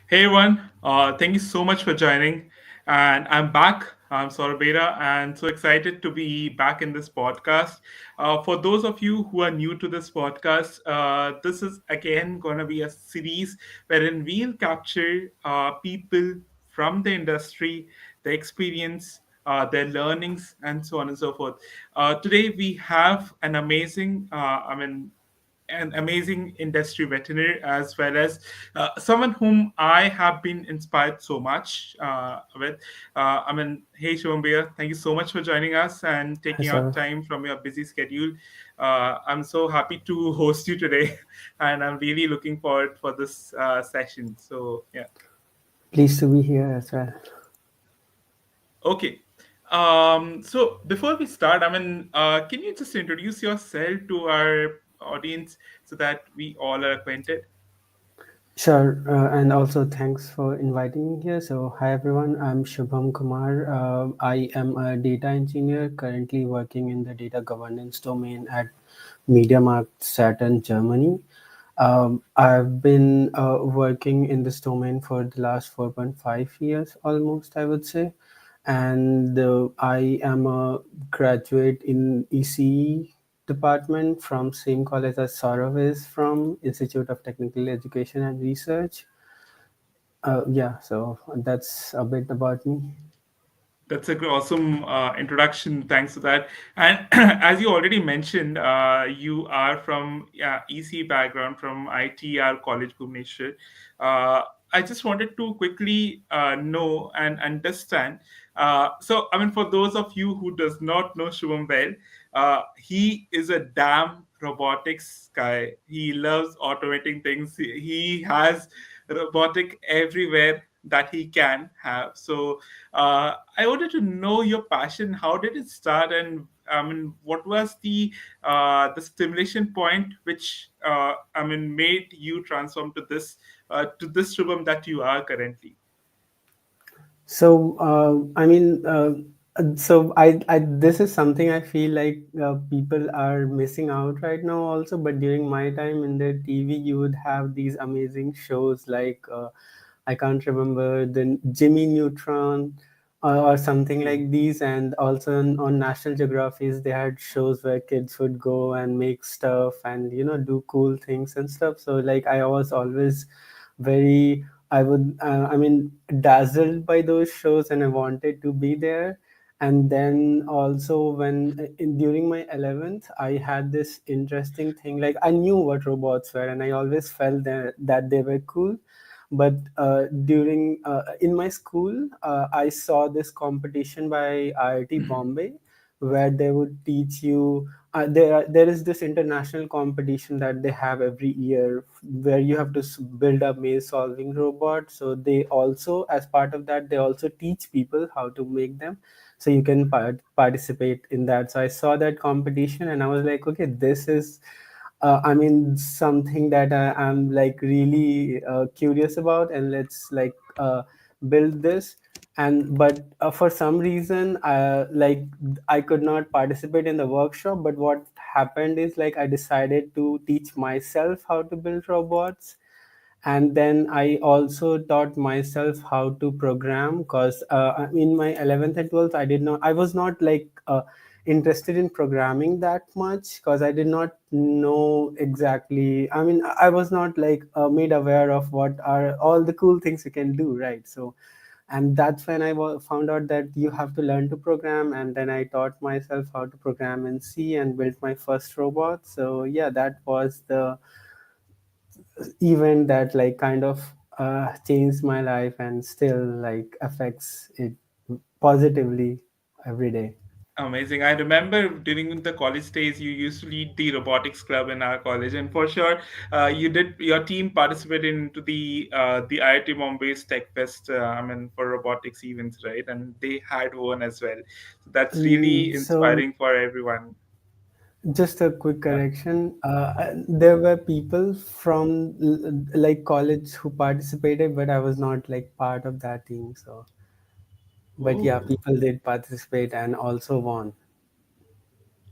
Hey everyone, thank you so much for joining. And I'm back. I'm Saurabh and so excited to be back in this podcast. For those of you who are new to this podcast, this is again going to be a series wherein we'll capture people from the industry, the experience, their learnings, and so on and so forth. Today we have an amazing industry veterinary as well as someone whom I have been inspired so much with. Hey Shubham, thank you so much for joining us and Hi, taking out sir. time from your busy schedule. I'm so happy to host you today, and I'm really looking forward for this session. So yeah, Pleased to be here as well. okay. So before we start, can you just introduce yourself to our audience so that we all are acquainted? Sure, and also thanks for inviting me here. So, hi everyone, I'm Shubham Kumar. I am a data engineer currently working in the data governance domain at MediaMarkt Saturn, Germany. I've been working in this domain for the last 4.5 years almost, I would say. And I am a graduate in ECE department from same college as Saurav is from Institute of Technical Education and Research. Yeah, so that's a bit about me. That's a awesome introduction. Thanks for that. And as you already mentioned, you are from EC background from ITR College Bhubaneswar. I just wanted to quickly know and understand. For those of you who does not know Shubham well, he is a damn robotics guy. He loves automating things. He has robotic everywhere that he can have. So I wanted to know your passion. How did it start, and what was the stimulation point which made you transform to this Shubham that you are currently? So, this is something I feel like people are missing out right now also. But during my time in the TV, you would have these amazing shows like I can't remember the Jimmy Neutron or something like these, and also on National Geographies they had shows where kids would go and make stuff and do cool things and stuff. So like I was always very dazzled by those shows and I wanted to be there. And then also during my 11th I had this interesting thing, like I knew what robots were and I always felt that they were cool. But during in my school I saw this competition by IIT Bombay where they would teach you there is this international competition that they have every year where you have to build a maze solving robot. So they also, as part of that, they also teach people how to make them, so you can participate in that. So I saw that competition and I was like, okay, this is something that I'm like really curious about, and let's like build this. And but for some reason, I could not participate in the workshop. But what happened is like I decided to teach myself how to build robots, and then I also taught myself how to program because in my 11th and 12th I was not like interested in programming that much because I did not know exactly. I was not like made aware of what are all the cool things you can do, right? So and that's when found out that you have to learn to program, and then I taught myself how to program in C and built my first robot. So yeah, that was the event that like kind of changed my life and still like affects it positively every day. Amazing. I remember during the college days, you used to lead the robotics club in our college, and for sure, you did. Your team participated into the IIT Bombay's Tech Fest. For robotics events, right? And they had one as well. So that's really So inspiring for everyone. just a quick Yeah. correction. There were people from like college who participated, but I was not like part of that team. So, but yeah, Oh. people did participate and also won.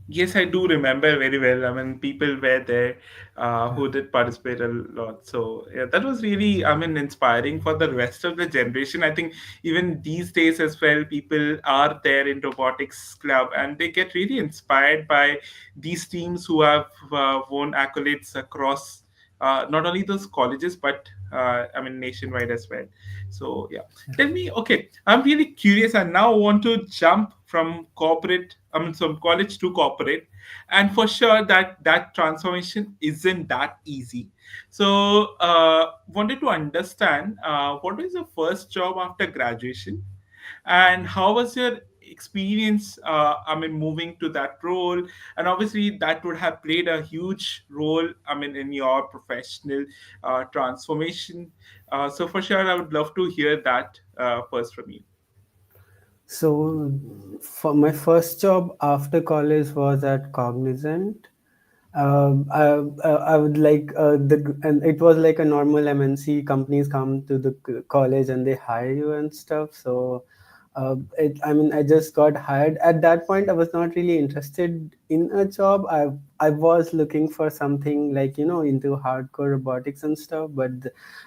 Yes, I do remember very well. I mean, people were there Yeah. who did participate a lot. So yeah, that was really, I mean, inspiring for the rest of the generation. I think even these days as well, people are there in robotics club, and they get really inspired by these teams who have won accolades across not only those colleges but I mean nationwide as well. So yeah, tell me, okay, I'm really curious. I now want to jump from corporate, I mean, from college to corporate, and for sure that transformation isn't that easy. So, wanted to understand what was your first job after graduation, and how was your experience? I mean, moving to that role, and obviously that would have played a huge role. I mean, in your professional transformation. So for sure, I would love to hear that first from you. So, for my first job after college was at Cognizant. I would like and it was like a normal MNC companies come to the college and they hire you and stuff. So, I mean, I just got hired. At that point, I was not really interested in a job. I was looking for something like into hardcore robotics and stuff.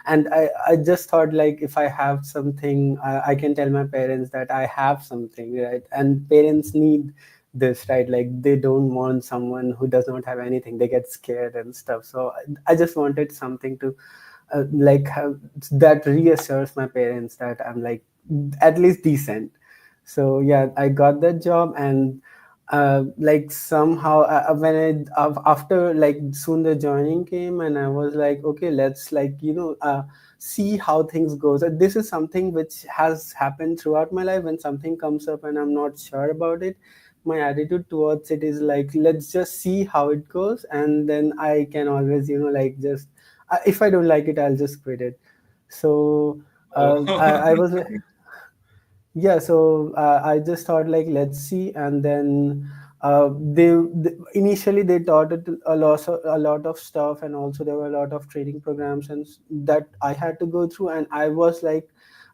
And I just thought like if I have something, I can tell my parents that I have something, right? And parents need this, right? Like they don't want someone who does not have anything. They get scared and stuff. So I just wanted something to like have, that reassures my parents that I'm like at least decent. So yeah, I got that job. And like somehow when after like soon the joining came, and I was like, okay, let's like see how things goes. This is something which has happened throughout my life. When something comes up and I'm not sure about it, my attitude towards it is like, let's just see how it goes, and then I can always like just if I don't like it, I'll just quit it. So I was like, yeah, so I just thought like let's see. And then they initially they taught it a lot of stuff, and also there were a lot of training programs that I had to go through. And I was like,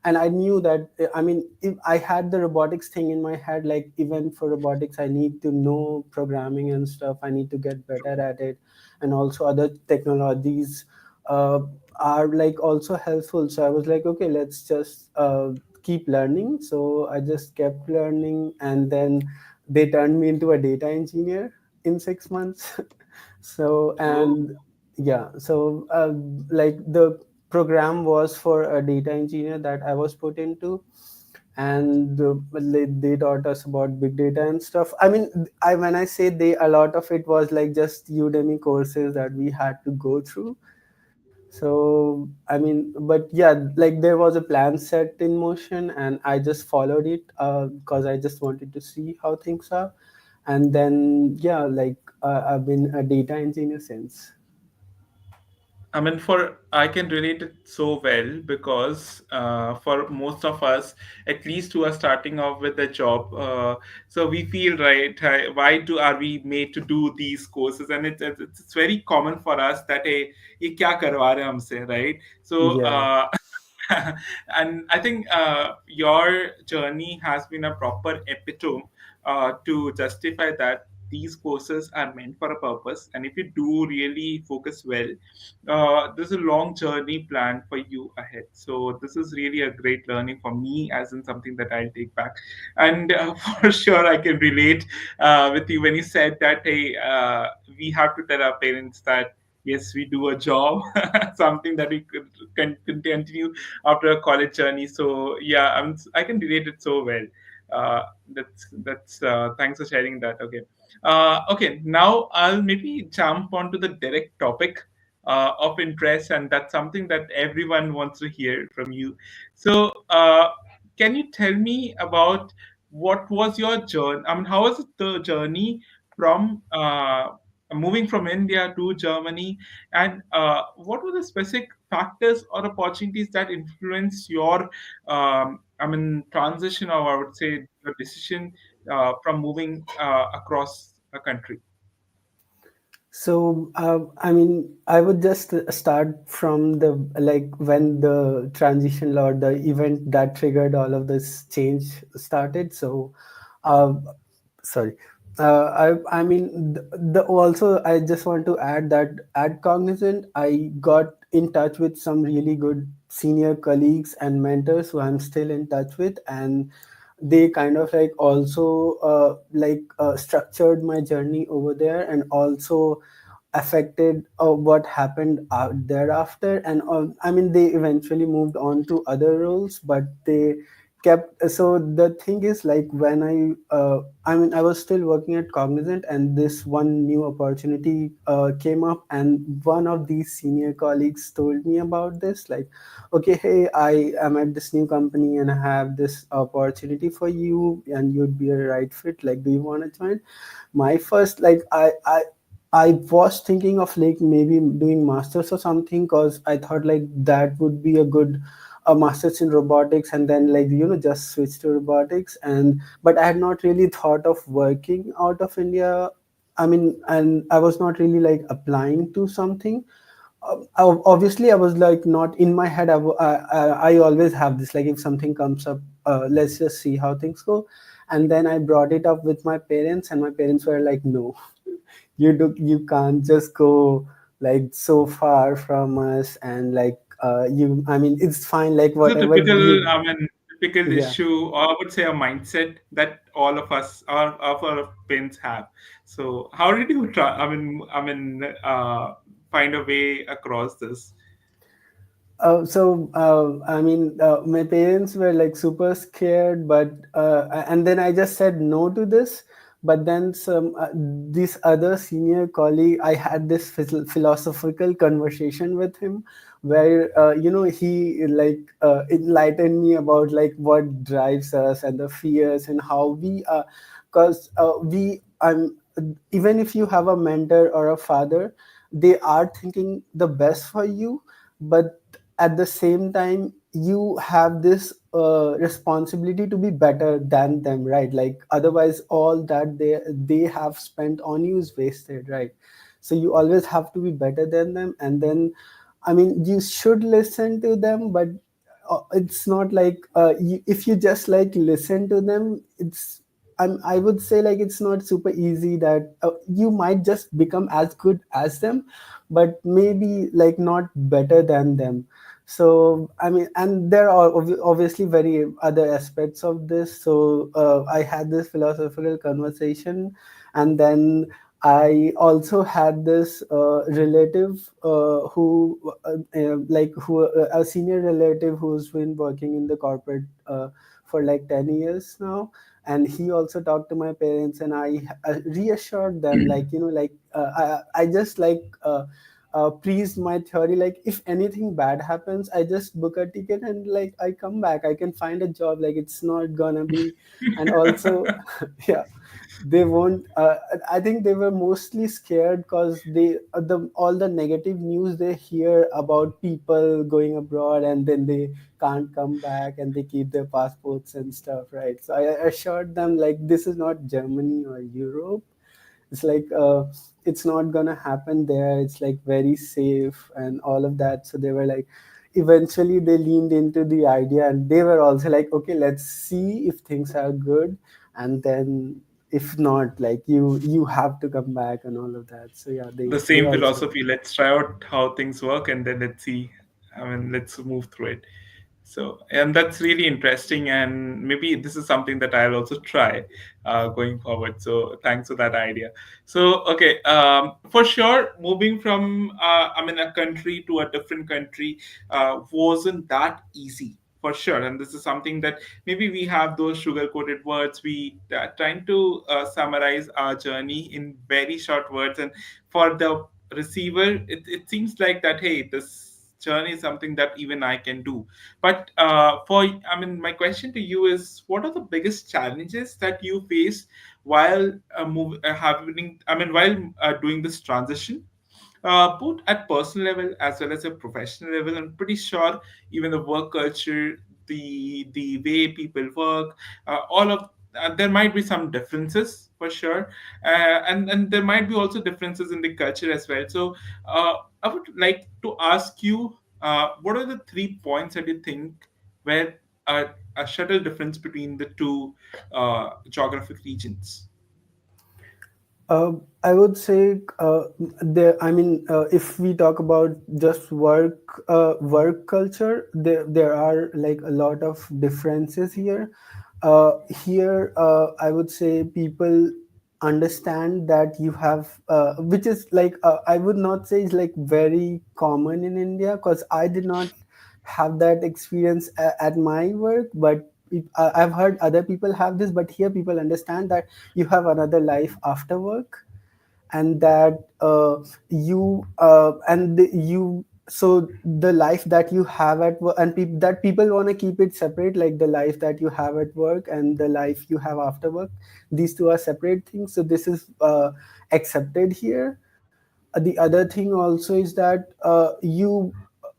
and I knew that I mean, if I had the robotics thing in my head, like even for robotics I need to know programming and stuff, I need to get better at it. And also other technologies uh, are like also helpful. So I was like, okay, let's just keep learning. So I just kept learning, and then they turned me into a data engineer in 6 months. So Oh, and yeah, so like the program was for a data engineer that I was put into. And they taught us about big data and stuff. I mean, I when I say they, a lot of it was like just Udemy courses that we had to go through. So I mean, but yeah, like there was a plan set in motion, and I just followed it because I just wanted to see how things are. And then yeah, like I've been a data engineer since. I mean, for I can relate it so well because for most of us, at least who are starting off with a job, so we feel right. Why do are we made to do these courses? And it's very common for us that hey, ये क्या करवा रहे हैं हमसे, right? So Yeah. and I think your journey has been a proper epitome to justify that these courses are meant for a purpose, and if you do really focus well, there's a long journey planned for you ahead. So this is really a great learning for me, as in something that I'll take back. And for sure, I can relate with you when you said that hey, we have to tell our parents that yes, we do a job, something that we can continue after a college journey. So yeah, I can relate it so well. That's thanks for sharing that. Okay. Okay, now I'll maybe jump onto the direct topic of interest, and that's something that everyone wants to hear from you. So, can you tell me about what was your journey? I mean, how was the journey from moving from India to Germany, and what were the specific factors or opportunities that influenced your, I mean, transition, or I would say your decision from moving across a country? So I mean, I would just start from the like when the transition or the event that triggered all of this change started. So uh, sorry. I mean, the also I just want to add that at Cognizant, I got in touch with some really good senior colleagues and mentors who I'm still in touch with, and they kind of like also structured my journey over there, and also affected what happened out thereafter. And I mean, they eventually moved on to other roles, but they kept. So the thing is, like, when I mean, I was still working at Cognizant, and this one new opportunity came up, and one of these senior colleagues told me about this, like, okay, hey, I am at this new company and I have this opportunity for you, and you'd be a right fit, like, do you want to join? My first, like, I was thinking of like maybe doing masters or something, because I thought like that would be a good masters in robotics, and then, like, just switch to robotics. And but I had not really thought of working out of India. I mean, and I was not really like applying to something. Obviously I was like not in my head. I always have this, like, if something comes up, let's just see how things go. And then I brought it up with my parents, and my parents were like, no, you can't just go like so far from us, and like, you I mean, it's fine, like, This is a whatever typical, you. typical Yeah. issue, or I would say a mindset that all of us, all of our parents have. So, how did you try? Find a way across this. I mean, my parents were like super scared, but and then I just said no to this. But then this other senior colleague, I had this philosophical conversation with him, where he like enlightened me about like what drives us and the fears and how we because we even if you have a mentor or a father, they are thinking the best for you, but at the same time you have this responsibility to be better than them, right? Like, otherwise all that they have spent on you is wasted, right? So you always have to be better than them. And then, I mean, you should listen to them, but it's not like if you just like listen to them, I would say like it's not super easy that you might just become as good as them, but maybe like not better than them. So I mean, and there are obviously very other aspects of this. So I had this philosophical conversation, and then I also had this relative who a senior relative who's been working in the corporate for like 10 years now. And he also talked to my parents, and I reassured them, like, I just like pleased my theory, like, if anything bad happens, I just book a ticket and like I come back, I can find a job, like it's not gonna be. And also yeah, they won't I think they were mostly scared because they the all the negative news they hear about people going abroad and then they can't come back and they keep their passports and stuff, right? So I assured them, like, this is not Germany or Europe. It's like it's not gonna happen there, it's like very safe and all of that. So they were like, eventually they leaned into the idea, and they were also like, okay, let's see if things are good, and then if not, like, you have to come back and all of that. So yeah, The they same also. philosophy. Let's try out how things work, and then let's see. Let's move through it. So, and that's really interesting, and maybe this is something that I'll also try going forward. So, thanks for that idea. So, okay, for sure, moving from a country to a different country wasn't that easy. For sure, and this is something that maybe we have those sugar-coated words. We trying to summarize our journey in very short words, and for the receiver, it seems like that. Hey, this journey is something that even I can do. But my question to you is, what are the biggest challenges that you face while while doing this transition, both at personal level as well as a professional level? I'm pretty sure even the work culture, the way people work, all of there might be some differences for sure, and there might be also differences in the culture as well. So, I would like to ask you, what are the 3 points that you think where a subtle difference between the two geographic regions? Uh, I would say there. I mean, if we talk about just work culture, there are like a lot of differences here. Here, I would say people understand that you have, which is like I would not say is like very common in India, because I did not have that experience at my work, but I've heard other people have this. But here, people understand that you have another life after work, and that you and you so the life that you have at work, and that people want to keep it separate, like the life that you have at work and the life you have after work, these two are separate things. So this is accepted here. The other thing also is that you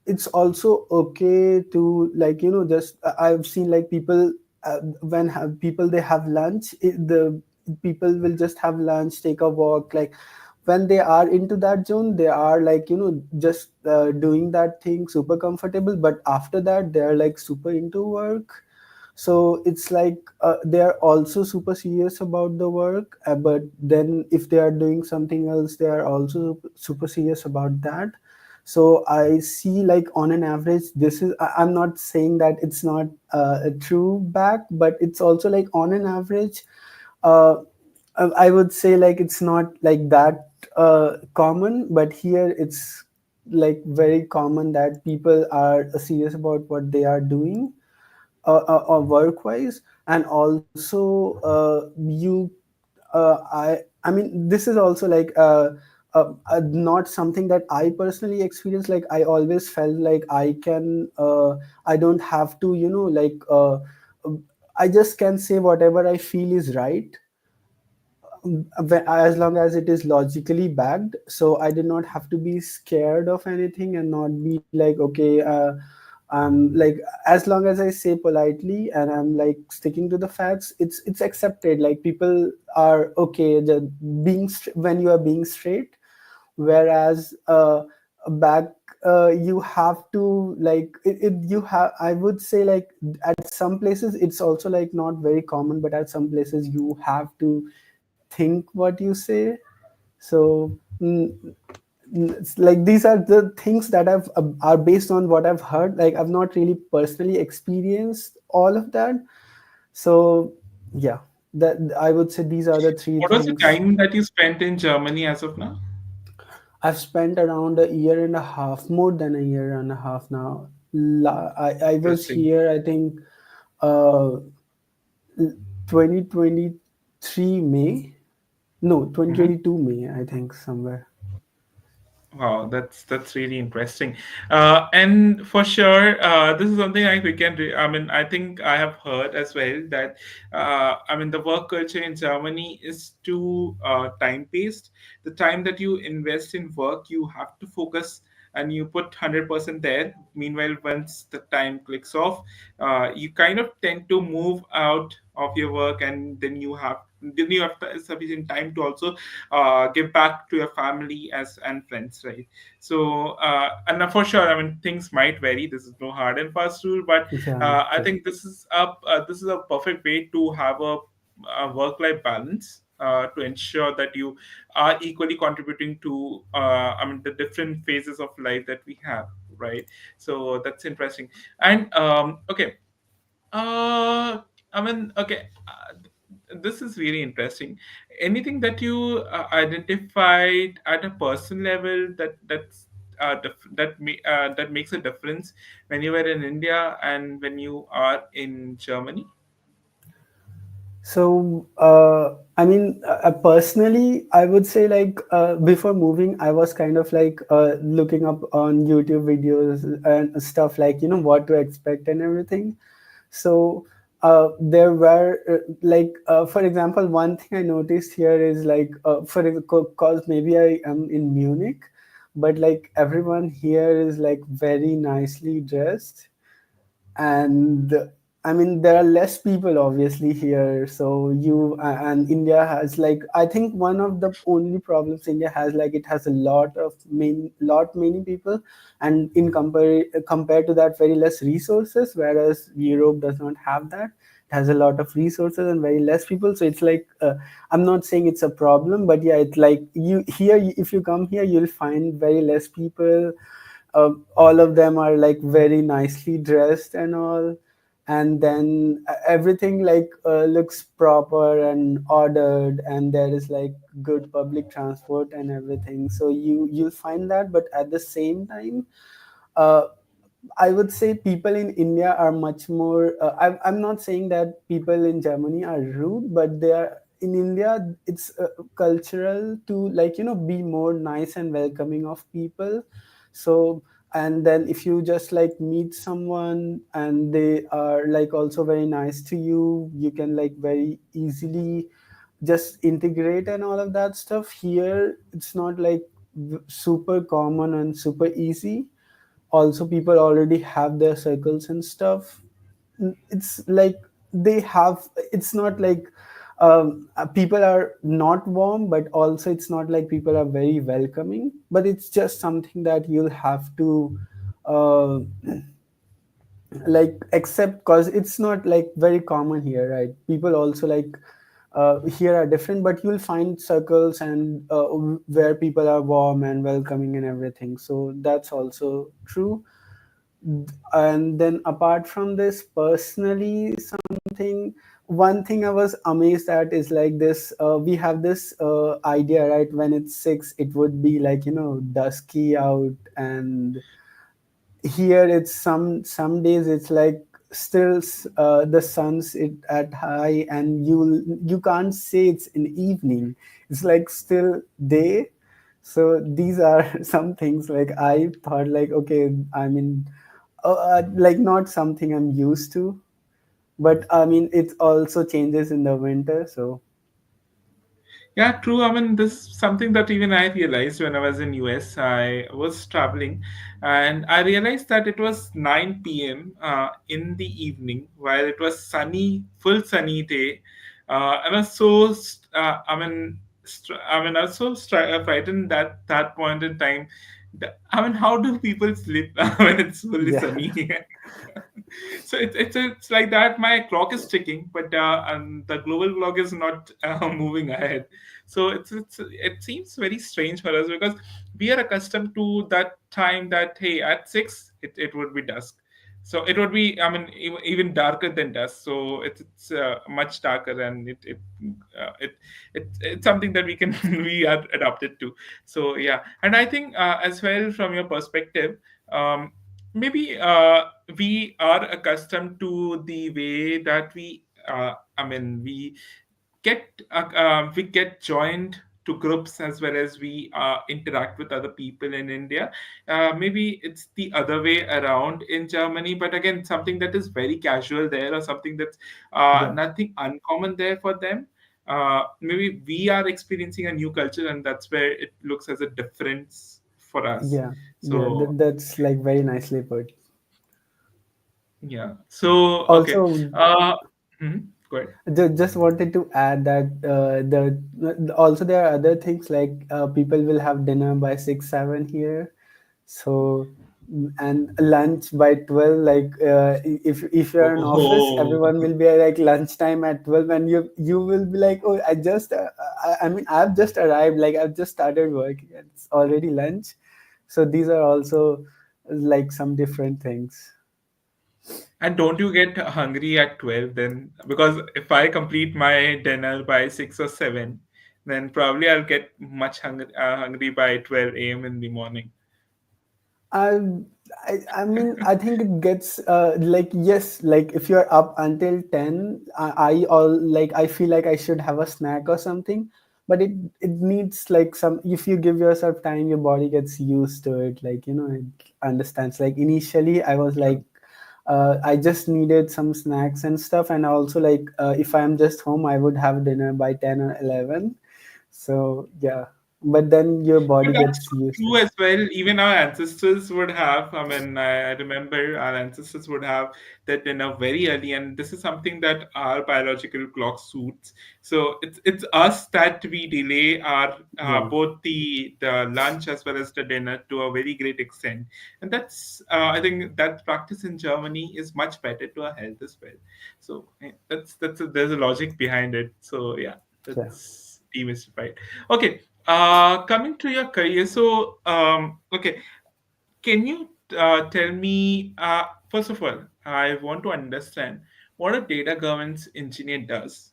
it's also okay to, like, just I've seen like people when have people they have lunch, the people will just have lunch, take a walk, like when they are into that zone, they are like, just doing that thing super comfortable, but after that they are like super into work. So it's like they are also super serious about the work, but then if they are doing something else, they are also super serious about that. So I see like on an average, this is I'm not saying that it's not a true back, but it's also like on an average, uh, I would say like it's not like that common, but here it's like very common that people are serious about what they are doing, work wise. And also you I mean, this is also like not something that I personally experienced. Like I always felt like I don't have to, I just can say whatever I feel is right, as long as it is logically backed. So I did not have to be scared of anything and not be like, okay, like as long as I say politely and I'm like sticking to the facts, it's accepted. Like people are okay when you are being straight. Whereas back you have to like you have, I would say, like at some places it's also like not very common, but at some places you have to think what you say. So it's like these are the things that are based on what I've heard. Like I've not really personally experienced all of that. So yeah, that I would say these are the three What was the things. time that you spent in Germany as of now? I've spent around a year and a half, more than a year and a half now. I was Interesting. here, I think, uh, 2023 May. No, Mhm. 2022 May, I think, somewhere. Wow, that's really interesting, and for sure, this is something like we can. I mean, I think I have heard as well that, I mean, the work culture in Germany is too time paced. The time that you invest in work, you have to focus and you put 100% there. Meanwhile, once the time clicks off, you kind of tend to move out of your work, and then you have sufficient time to also give back to your family as and friends, right? So and for sure, I mean, things might vary. This is no hard and fast rule, but Yeah, I true. think this is a perfect way to have a work life balance, to ensure that you are equally contributing to, I mean, the different phases of life that we have, right? So that's interesting. And okay, I mean, okay, this is really interesting. Anything that you identified at a personal level that makes a difference when you were in India and when you are in Germany? So, I mean, personally, I would say like before moving, I was kind of like looking up on YouTube videos and stuff, like, what to expect and everything. So, there were for example, one thing I noticed here is like, cause maybe I am in Munich, but like everyone here is like very nicely dressed. And I mean, there are less people obviously here, so and India has, like, I think one of the only problems India has, like, it has a lot many people, and compared to that, very less resources, whereas Europe does not have that. has a lot of resources and very less people. So it's like, I'm not saying it's a problem, but yeah, it's like you here, if you come here, you'll find very less people. All of them are like very nicely dressed and all, and then everything like looks proper and ordered, and there is like good public transport and everything. So you'll find that. But at the same time, uh, I would say people in India are much more. I'm not saying that people in Germany are rude, but they are in India. It's cultural to, like, be more nice and welcoming of people. So, and then if you just like meet someone and they are like also very nice to you, you can like very easily just integrate and all of that stuff. Here, it's not like super common and super easy. Also, people already have their circles and stuff. It's like they have, it's not like people are not warm, but also it's not like people are very welcoming. But it's just something that you'll have to uh, like accept, because it's not like very common here, right? People also like here are different, but you'll find circles and where people are warm and welcoming and everything. So that's also true. And then apart from this, personally, something, one thing I was amazed at is like this, we have this idea, right? When it's 6, it would be like, dusky out, and here it's some days it's like still the sun's it at high, and you can't say it's in evening. It's like still day. So these are some things like I thought like, okay, I mean, like not something I'm used to. But I mean, it also changes in the winter. So Yeah, true. I mean, this is something that even I realized when I was in US. I was traveling, and I realized that it was 9 p.m. In the evening, while it was sunny, full sunny day. I was so, I was so frightened that that point in time. I mean, how do people sleep when it's fully yeah. sunny? So it's like that. My clock is ticking, but and the global clock is not moving ahead. So it seems very strange for us because we are accustomed to that time that hey, at 6 it would be dusk. So it would be, I mean, even darker than dusk. So it's much darker, and it it's something that we can we are adapted to. So yeah, and I think as well from your perspective, um, maybe we are accustomed to the way that we get joined to groups as well as we interact with other people in India. Maybe it's the other way around in Germany, but again, something that is very casual there, or something that's Yeah. nothing uncommon there for them. Maybe we are experiencing a new culture, and that's where it looks as a difference for us. Yeah. Yeah, So that's like very nicely put. yeah. So okay. Also, Go ahead. just wanted to add that also there are other things like people will have dinner by 6 7 here. So and lunch by 12, like if you're in office, Oh, everyone will be like lunchtime at 12, and you will be like, oh, I mean, I've just arrived, like I've just started working, it's already lunch. So these are also like some different things. and don't you get hungry at 12 then? Because if I complete my dinner by 6 or 7, then probably I'll get much hungry by 12 a.m. in the morning. I, I mean, I think it gets like, yes, like if you're up until 10, I all like I feel like I should have a snack or something, but it needs like some. If you give yourself time, your body gets used to it. Like, it understands. Like initially, I was like, I just needed some snacks and stuff, and also like if I'm just home, I would have dinner by 10 or 11. So yeah. but then your body But that's gets used to true it. as well. Even our ancestors would have. I mean, I remember our ancestors would have that dinner very early, and this is something that our biological clock suits. So it's us that we delay our Yeah. both the lunch as well as the dinner to a very great extent, and that's I think that practice in Germany is much better to our health as well. So there's a logic behind it. So yeah, Yeah. that's demystified. Okay, coming to your career, so okay, can you tell me first of all, I want to understand what a data governance engineer does,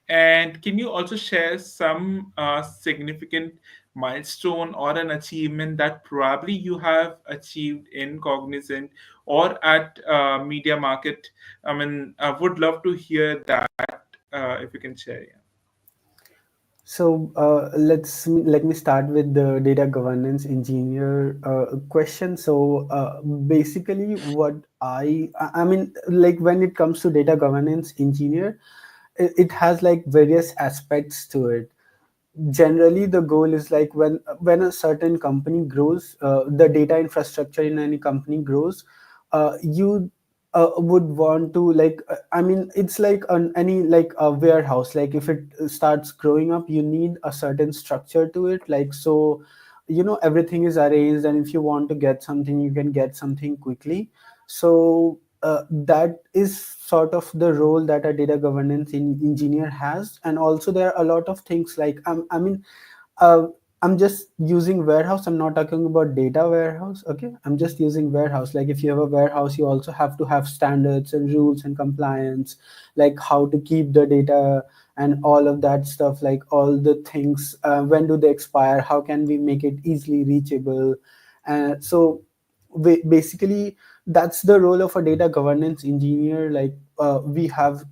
and can you also share some significant milestone or an achievement that probably you have achieved in Cognizant or at Media Market? I mean, I would love to hear that if you can share. Yeah. So let me start with the data governance engineer question. So basically, what I mean, like when it comes to data governance engineer, it has like various aspects to it. Generally the goal is like when a certain company grows, the data infrastructure in any company grows, you would want to like I mean it's like any like a warehouse, like if it starts growing up you need a certain structure to it, like so everything is arranged, and if you want to get something you can get something quickly. So that is sort of the role that a data governance engineer has. And also there are a lot of things like I mean uh, I'm just using warehouse, I'm not talking about data warehouse, okay? I'm just using warehouse. Like if you have a warehouse you also have to have standards and rules and compliance, like how to keep the data and all of that stuff, like all the things, when do they expire, how can we make it easily reachable. So basically that's the role of a data governance engineer. Like we have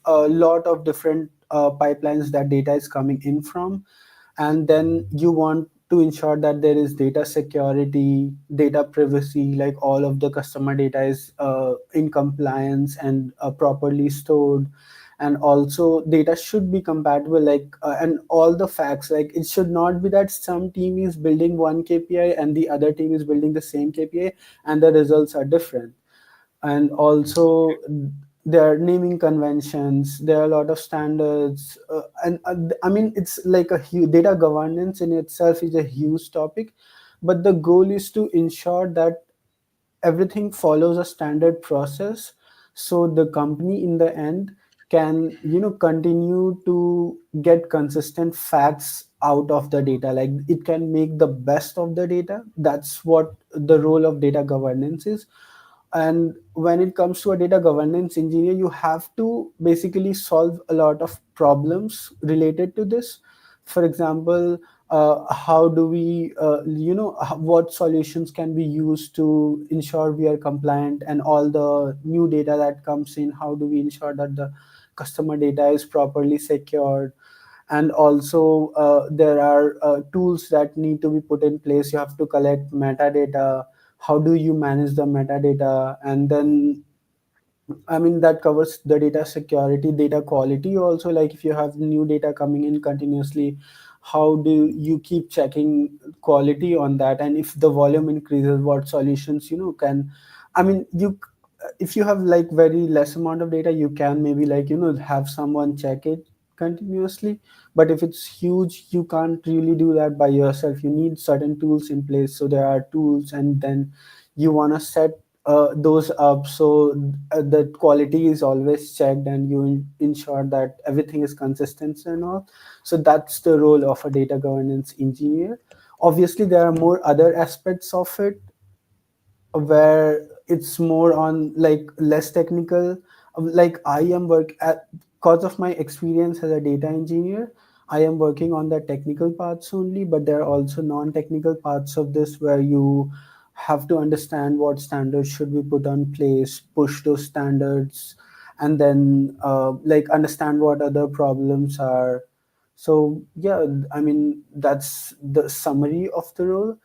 a lot of different pipelines that data is coming in from, and then you want to ensure that there is data security, data privacy, like all of the customer data is in compliance and properly stored. And also data should be compatible, like and all the facts, like it should not be that some team is building one KPI and the other team is building the same KPI and the results are different. And also there are naming conventions, there are a lot of standards, and I mean it's like a huge data governance in itself is a huge topic, but the goal is to ensure that everything follows a standard process, so the company in the end can continue to get consistent facts out of the data, like it can make the best of the data. That's what the role of data governance is. And when it comes to a data governance engineer you have to basically solve a lot of problems related to this. For example, how do we what solutions can we use to ensure we are compliant, and all the new data that comes in, how do we ensure that the customer data is properly secured. And also there are tools that need to be put in place. You have to collect metadata, how do you manage the metadata. And then I mean that covers the data security, data quality also, like if you have new data coming in continuously, how do you keep checking quality on that, and if the volume increases what solutions can. I mean you if you have like very less amount of data you can maybe like have someone check it continuously. But if it's huge you can't really do that by yourself, you need certain tools in place. So there are tools, and then you want to set those up so the quality is always checked, and you ensure that everything is consistent and all. So that's the role of a data governance engineer. Obviously there are more other aspects of it where it's more on like less technical. Like I am work at cause of my experience as a data engineer, I am working on the technical parts only, but there are also non-technical parts of this where you have to understand what standards should be put on place, push those standards, and then like understand what other problems are. So yeah, I mean that's the summary of the role.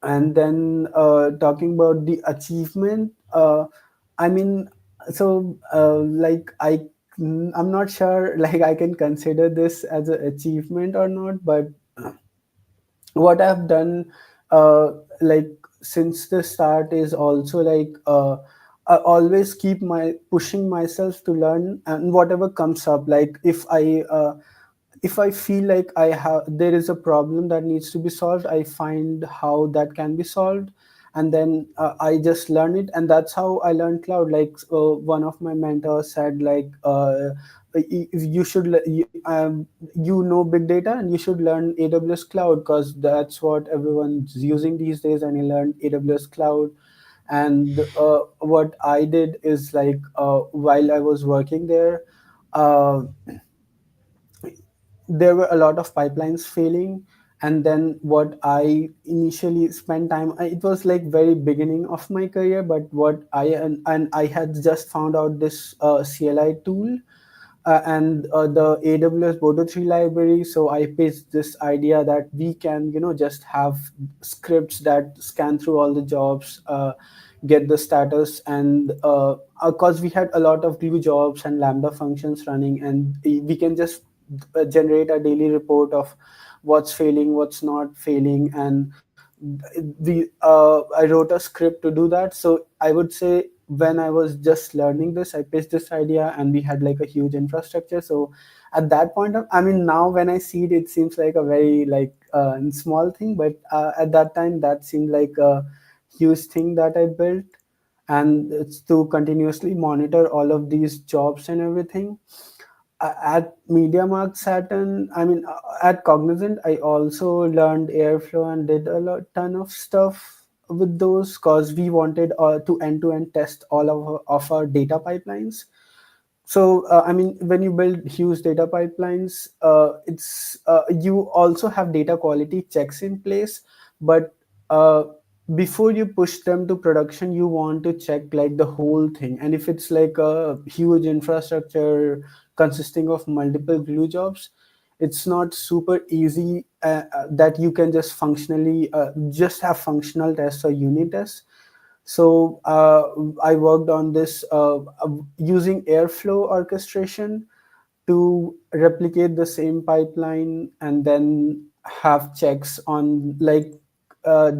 And then talking about the achievement, I mean like I'm not sure like I can consider this as an achievement or not, but what I've done, like since the start, is also like I always keep my pushing myself to learn, and whatever comes up, like if I feel like I have there is a problem that needs to be solved, I find how that can be solved, and then I just learn it, and that's how I learned cloud. Like one of my mentors said, like if you should you know big data, and you should learn AWS cloud, because that's what everyone's using these days, and he learned AWS cloud. And what I did is, like while I was working there, uh, there were a lot of pipelines failing. And then what I initially spent time, it was like very beginning of my career, but what I and I had just found out this CLI tool, and the AWS Bodo 3 library. So I pitched this idea that we can, just have scripts that scan through all the jobs, get the status, and because we had a lot of glue jobs and Lambda functions running, and we can just generate a daily report of what's failing, what's not failing, and I wrote a script to do that. So I would say when I was just learning this, I pitched this idea, and we had like a huge infrastructure. So at that point of, I mean, now when I see it, it seems like a very like small thing, but at that time, that seemed like a huge thing that I built, and it's to continuously monitor all of these jobs and everything. At MediaMarkt Saturn, I mean, at Cognizant, I also learned Airflow and did a ton of stuff with those, because we wanted to end-to-end test all of our data pipelines. So I mean, when you build huge data pipelines, it's you also have data quality checks in place, but uh, before you push them to production, you want to check like the whole thing. And if it's like a huge infrastructure consisting of multiple glue jobs, it's not super easy that you can just functionally just have functional tests or unit tests. So I worked on this using Airflow orchestration to replicate the same pipeline, and then have checks on like uh,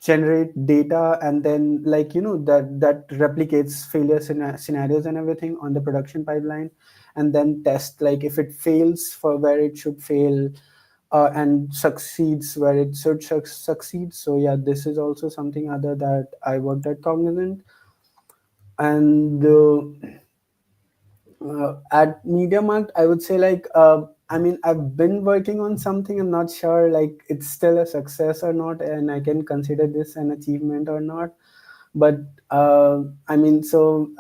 generate data, and then like that replicates failure scenarios and everything on the production pipeline, and then test like if it fails for where it should fail, and succeeds where it should succeed. So yeah, this is also something other that I worked at Cognizant. And at MediaMarkt, I would say like I mean, I've been working on something. I'm not sure like it's still a success or not, and I can consider this an achievement or not. But I mean, so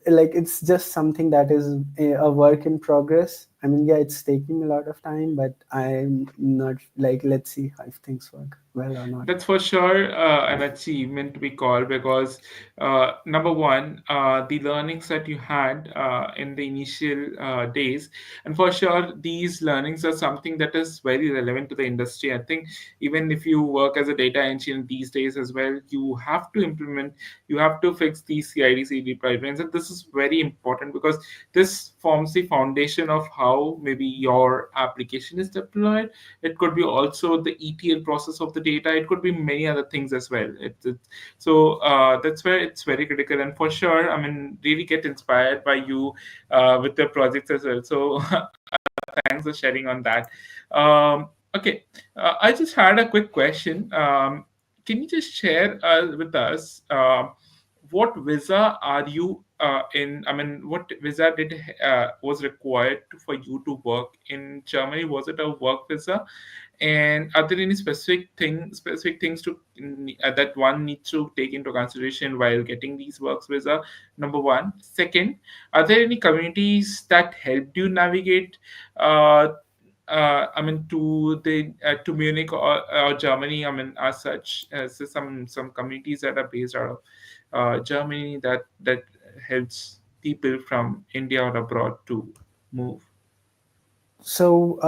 like it's just something that is a work in progress. I mean, yeah, it's taking a lot of time, but I'm not like, let's see if things work well or not. That's for sure an achievement to be called because number one, the learnings that you had in the initial days, and for sure these learnings are something that is very relevant to the industry. I think even if you work as a data engineer these days as well, you have to implement, you have to fix these CI/CD pipelines, and this is very important because this forms the foundation of how maybe your application is deployed. It could be also the ETL process of the data. It could be many other things as well. So that's where it's very critical. And for sure, I mean, really get inspired by you with the projects as well. So thanks for sharing on that. Okay, I just had a quick question. Can you just share with us what visa are you in? I mean, what visa did was required for you to work in Germany? Was it a work visa? And are there any specific things that one needs to take into consideration while getting these works visa? Number one. Second, are there any communities that helped you navigate? Uh, I mean, to Munich or Germany. I mean, as such, so some communities that are based out of Germany that helps people from India or abroad to move. So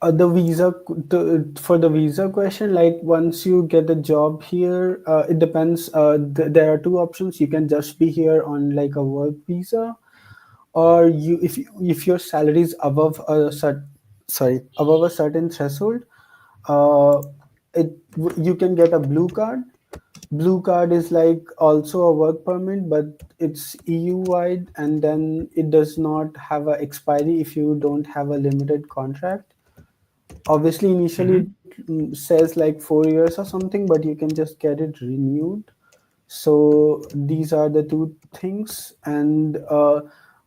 the for the visa question, like once you get a job here, it depends. There are two options. You can just be here on like a work visa, or if your salary is above a certain threshold, uh, you can get a blue card. Blue card is like also a work permit, but it's EU wide, and then it does not have a expiry if you don't have a limited contract. Obviously, initially Mm-hmm. it says like 4 years or something, but you can just get it renewed. So these are the two things. And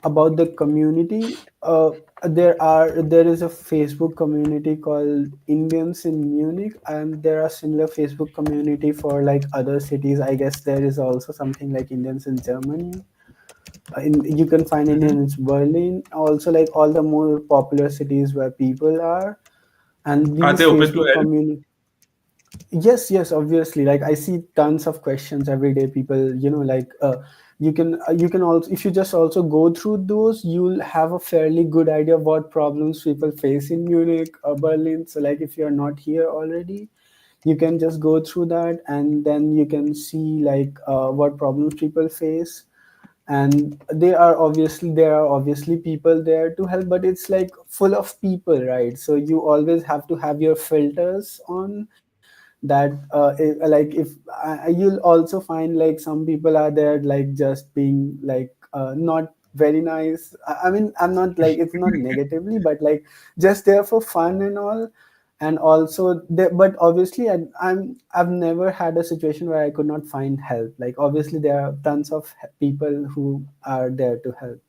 about the community, there is a Facebook community called Indians in Munich, and there are similar Facebook community for like other cities. I guess there is also something like Indians in Germany. You can find Mm-hmm. Indians in Berlin, also like all the more popular cities where people are. And Are these they open to Facebook help? community, yes, yes, obviously. Like I see tons of questions every day. People, like you can also, if you just also go through those, you'll have a fairly good idea of what problems people face in Munich or Berlin. So like if you're not here already, you can just go through that, and then you can see like what problems people face. And there are obviously people there to help, but it's like full of people, right? So you always have to have your filters on that. You'll also find like some people are there like just being like not very nice. I mean, I'm not like, it's not negatively, but like just there for fun and all. And also but obviously I've never had a situation where I could not find help. Like obviously there are tons of people who are there to help.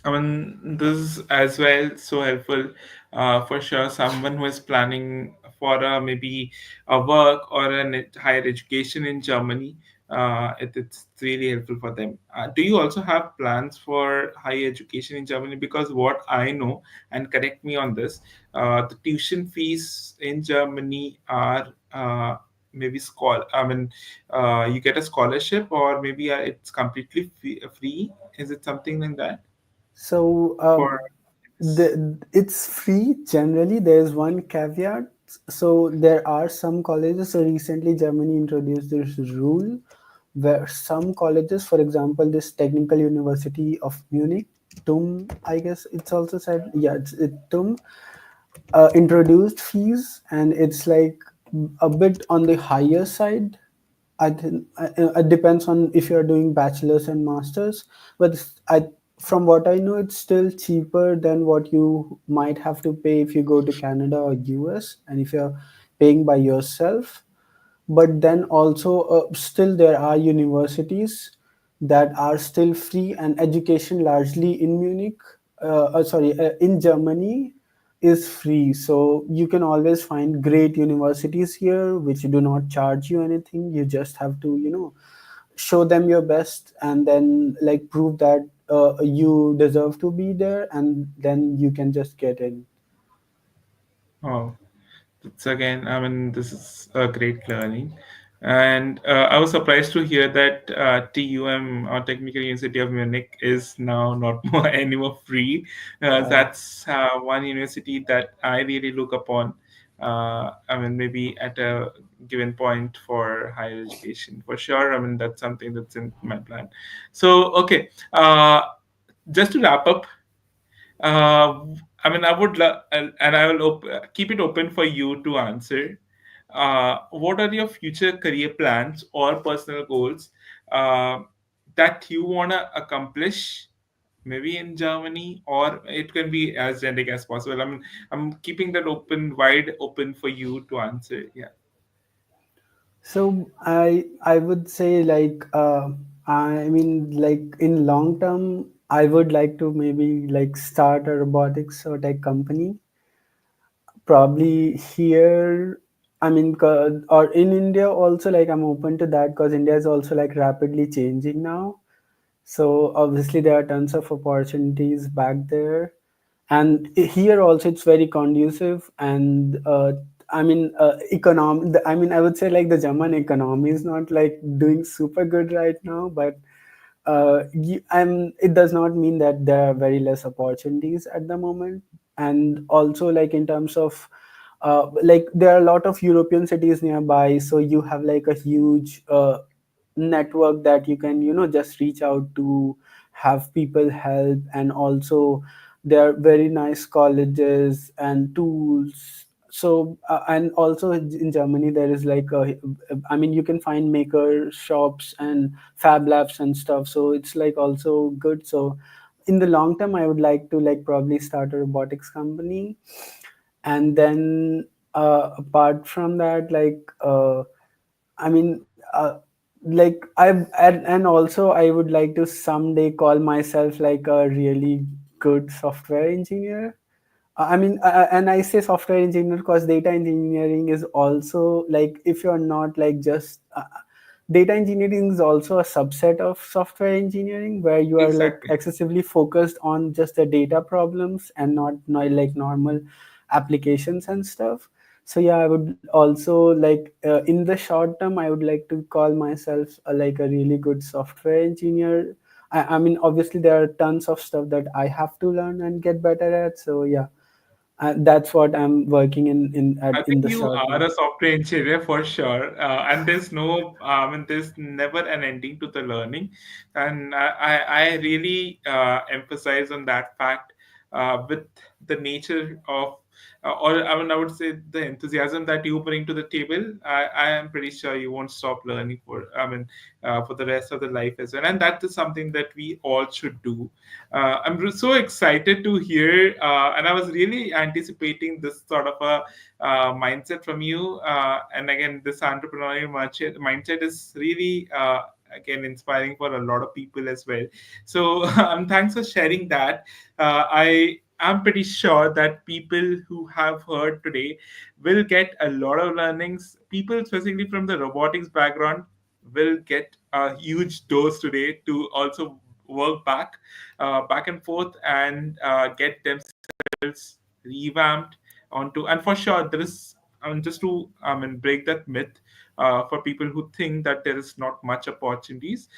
I mean, this is as well so helpful for sure. Someone who is planning for maybe a work or a higher education in Germany, it's really helpful for them. Do you also have plans for higher education in Germany? Because what I know, and correct me on this, the tuition fees in Germany are maybe I mean, you get a scholarship, or maybe it's completely free. Is it something like that? So For this. it's free generally. There's one caveat. So there are some colleges. So recently, Germany introduced this rule where some colleges, for example, this Technical University of Munich, TUM, I guess it's also said, yeah, TUM, introduced fees, and it's like a bit on the higher side. I think it depends on if you're doing bachelor's and master's, but from what I know, it's still cheaper than what you might have to pay if you go to Canada or US, and if you're paying by yourself. But then also, still there are universities that are still free, and education largely in Munich, in Germany, is free. So you can always find great universities here which do not charge you anything. You just have to, show them your best, and then like prove that you deserve to be there, and then you can just get in. Oh, it's again, I mean, this is a great learning. And I was surprised to hear that TUM, or Technical University of Munich, is now not more anymore free. Yeah. That's one university that I really look upon. I mean, maybe at a given point for higher education, for sure. I mean, that's something that's in my plan. So, okay, just to wrap up, Uh, I mean, and I will keep it open for you to answer. What are your future career plans or personal goals uh, that you want to accomplish? Maybe in Germany, or it can be as generic as possible. I mean, I'm keeping that wide open for you to answer. Yeah. So I would say like I mean, like in long term I would like to maybe like start a robotics or tech company, probably here. I mean, or in India also, like I'm open to that because India is also like rapidly changing now. So obviously there are tons of opportunities back there, and here also it's very conducive. And I mean, I would say like the German economy is not like doing super good right now, but it does not mean that there are very less opportunities at the moment. And also like in terms of like there are a lot of European cities nearby, so you have like a huge network that you can just reach out to, have people help. And also there are very nice colleges and tools. so and also in Germany there is like I mean, you can find maker shops and fab labs and stuff, so it's like also good. So in the long term I would like to like probably start a robotics company. And then apart from that, I mean, like and also I would like to someday call myself like a really good software engineer. I mean, and I say software engineer because data engineering is also like, if you're not like just data engineering is also a subset of software engineering, where you are like Exactly. excessively focused on just the data problems and not like normal applications and stuff. So yeah, I would also like in the short term I would like to call myself like a really good software engineer. I mean, obviously there are tons of stuff that I have to learn and get better at. So yeah, that's what I'm working I in think the you short are term. a software engineer for sure, and there's no, and there's never an ending to the learning, and I really emphasize on that fact with the nature of, or I mean, I would say the enthusiasm that you bring to the table. I am pretty sure you won't stop learning for, I mean, for the rest of the life as well, and that is something that we all should do. So excited to hear, and I was really anticipating this sort of a mindset from you. And again, this entrepreneurial mindset is really, again, inspiring for a lot of people as well. So, thanks for sharing that. I am pretty sure that people who have heard today will get a lot of learnings. People, specifically from the robotics background, will get a huge dose today to also work back and forth, and get themselves revamped onto. And for sure there is, just to break that myth, for people who think that there is not much opportunities.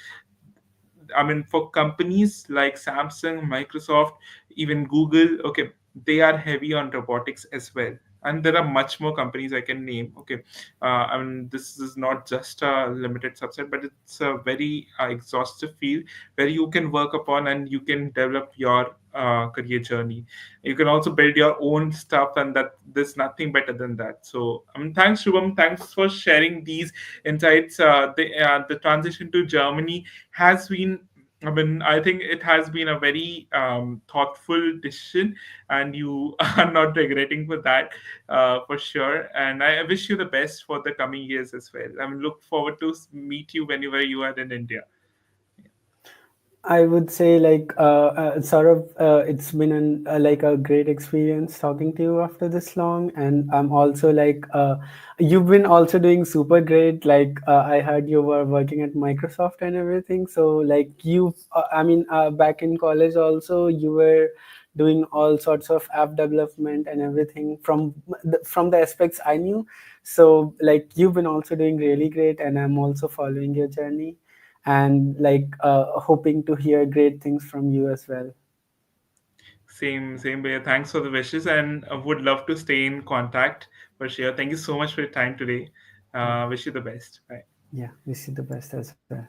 I mean, for companies like Samsung, Microsoft, even Google, okay, they are heavy on robotics as well. And there are much more companies I can name. Okay, I mean, this is not just a limited subset, but it's a very exhaustive field where you can work upon and you can develop your career journey. You can also build your own stuff, and that there's nothing better than that. So, I mean, thanks, Shubham. Thanks for sharing these insights. The transition to Germany has been, I mean, I think it has been a very thoughtful decision, and you are not regretting for that, for sure. And I wish you the best for the coming years as well. I mean, look forward to meet you whenever you are in India. I would say like sort of it's been like a great experience talking to you after this long. And I'm also like you've been also doing super great. Like I heard you were working at Microsoft and everything. So like you, I mean, back in college also you were doing all sorts of app development and everything from the aspects I knew. So like you've been also doing really great, and I'm also following your journey, and like hoping to hear great things from you as well. Same way. Thanks for the wishes, and would love to stay in contact for sure. Thank you so much for your time today. Yeah, Wish you the best. Bye. yeah. Wish you the best as well.